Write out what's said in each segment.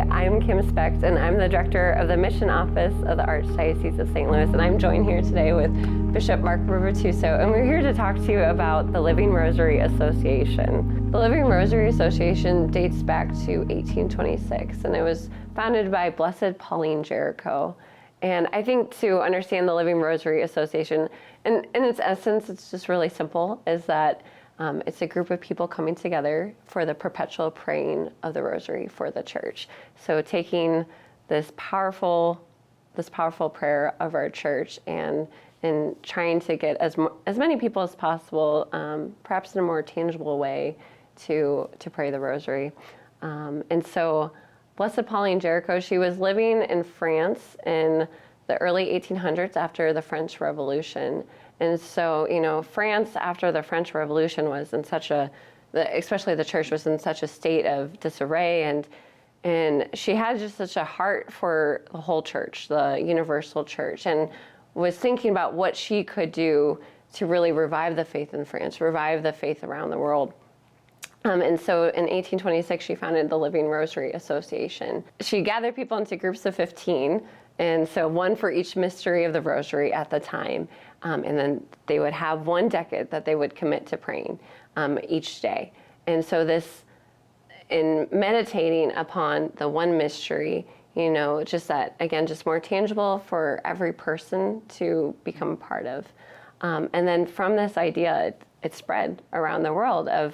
I'm Kim Specht, and I'm the director of the mission office of the Archdiocese of St. Louis, and I'm joined here today with Bishop Mark Rivituso, and we're here to talk to you about the Living Rosary Association. The Living Rosary Association dates back to 1826, and it was founded by Blessed Pauline Jaricot. And I think to understand the Living Rosary Association, and in its essence, it's just really simple, is that it's a group of people coming together for the perpetual praying of the Rosary for the Church. So taking this powerful prayer of our Church and trying to get as many people as possible, perhaps in a more tangible way, to pray the Rosary. And so Blessed Pauline Jaricot, she was living in France in the early 1800s after the French Revolution. And so, France after the French Revolution was in especially the Church was in such a state of disarray, and she had just such a heart for the whole Church, the universal Church, and was thinking about what she could do to really revive the faith in France, revive the faith around the world. And so in 1826, she founded the Living Rosary Association. She gathered people into groups of 15, and so one for each mystery of the Rosary at the time. And then they would have one decade that they would commit to praying each day. And so in meditating upon the one mystery, just that, again, just more tangible for every person to become a part of. And then from this idea, it spread around the world of,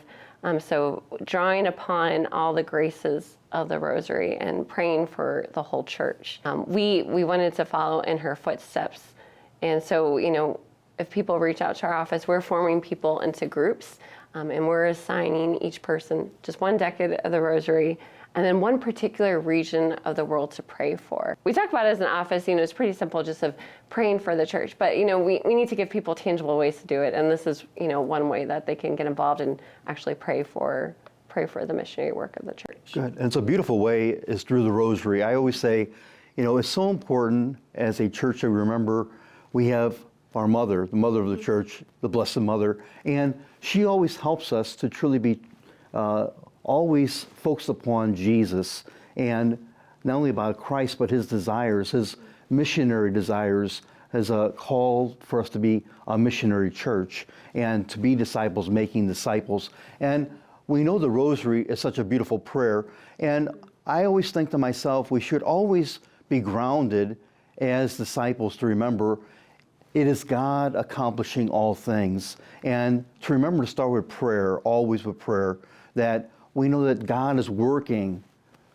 so drawing upon all the graces of the Rosary and praying for the whole Church. We wanted to follow in her footsteps. And so, if people reach out to our office, we're forming people into groups, and we're assigning each person just one decade of the Rosary, and then one particular region of the world to pray for. We talk about it as an office, it's pretty simple, just of praying for the Church, but we need to give people tangible ways to do it, and this is one way that they can get involved and actually pray for the missionary work of the Church. Good, and it's a beautiful way is through the Rosary. I always say, it's so important as a church to remember we have our mother, the mother of the Church, the Blessed Mother, and she always helps us to truly be always focused upon Jesus, and not only about Christ, but his desires, his missionary desires, as a call for us to be a missionary church and to be disciples, making disciples. And we know the Rosary is such a beautiful prayer, and I always think to myself, we should always be grounded as disciples to remember it is God accomplishing all things, and to remember to start with prayer, always with prayer, that we know that God is working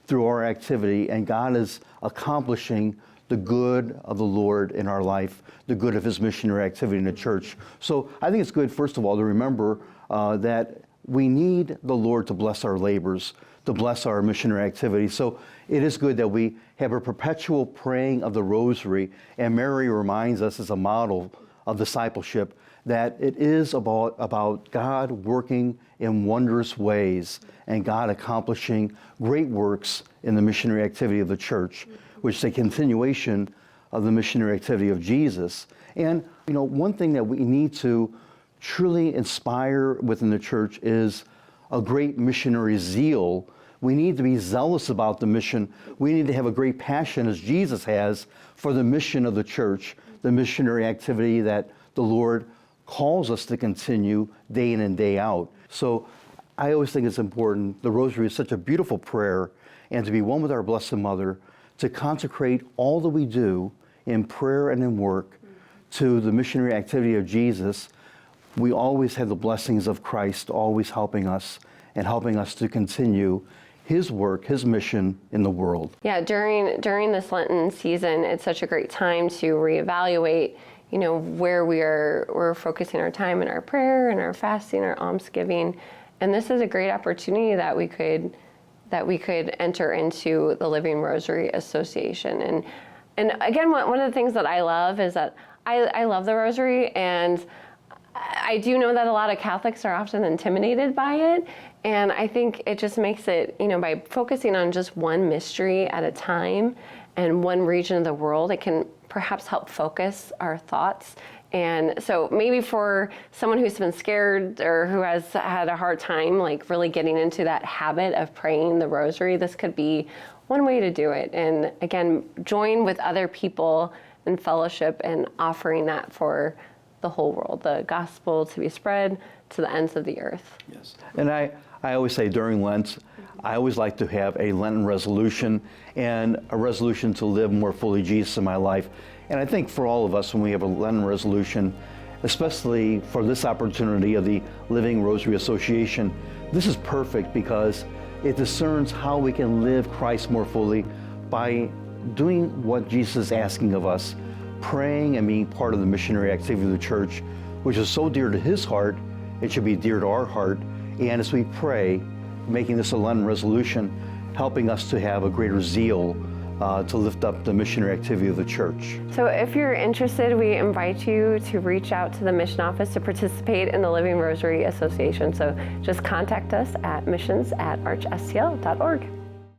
through our activity and God is accomplishing the good of the Lord in our life, the good of his missionary activity in the Church. So I think it's good, first of all, to remember that we need the Lord to bless our labors, to bless our missionary activity. So it is good that we have a perpetual praying of the Rosary, and Mary reminds us as a model of discipleship that it is about God working in wondrous ways and God accomplishing great works in the missionary activity of the Church, which is a continuation of the missionary activity of Jesus. And, one thing that we need to truly inspire within the Church is a great missionary zeal. We need to be zealous about the mission. We need to have a great passion, as Jesus has, for the mission of the Church, the missionary activity that the Lord calls us to continue day in and day out. So I always think it's important. The Rosary is such a beautiful prayer, and to be one with our Blessed Mother, to consecrate all that we do in prayer and in work to the missionary activity of Jesus. We always have the blessings of Christ always helping us and helping us to continue his work, his mission in the world. Yeah, during this Lenten season, it's such a great time to reevaluate, where we're focusing our time in our prayer and our fasting, our almsgiving. And this is a great opportunity that we could enter into the Living Rosary Association. And again, one of the things that I love is that I love the Rosary, and I do know that a lot of Catholics are often intimidated by it, and I think it just makes it, by focusing on just one mystery at a time and one region of the world, it can perhaps help focus our thoughts And so maybe for someone who's been scared or who has had a hard time like really getting into that habit of praying the rosary, this could be one way to do it. And again, join with other people in fellowship and offering that for the whole world, the gospel to be spread to the ends of the earth. Yes. And I always say during Lent, I always like to have a Lenten resolution and a resolution to live more fully Jesus in my life. And I think for all of us, when we have a Lenten resolution, especially for this opportunity of the Living Rosary Association, this is perfect because it discerns how we can live Christ more fully by doing what Jesus is asking of us, praying and being part of the missionary activity of the church, which is so dear to his heart, it should be dear to our heart. And as we pray, making this a Lenten resolution, helping us to have a greater zeal to lift up the missionary activity of the church. So if you're interested, we invite you to reach out to the mission office to participate in the Living Rosary Association. So just contact us at missions@archstl.org.